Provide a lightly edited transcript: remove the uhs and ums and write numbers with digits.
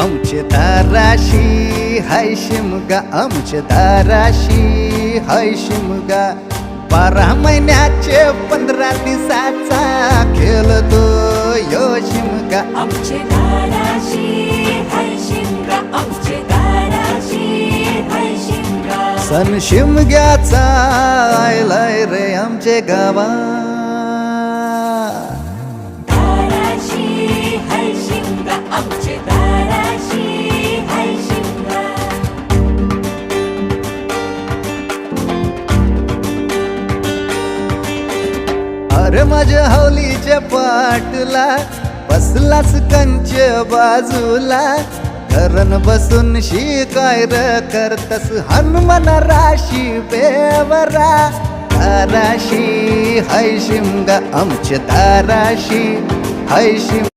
आमचे दाराशी हाय शिमगा, आमचे दाराशी हाय शिमगा. 12 महिन्याचे 15 दिवसाचा खेळतो यो शिमगा. आमचे दाराशी हाय शिमगा, आमचे दाराशी हाय शिमगा. सण शिमग्याचा आयलाय रे आमचे गावा. दाराशी हाय शिमगा, आमचे दाराशी हाय शिमगा. अरे माझ्या हौलीच्या पाटला बसलास कंच बाजूला. धरण बसून शिकाय र करतस हनुमान राशी बेवरा. दाराशी हाय शिमगा, आमच्या दाराशी हाय शिमगा.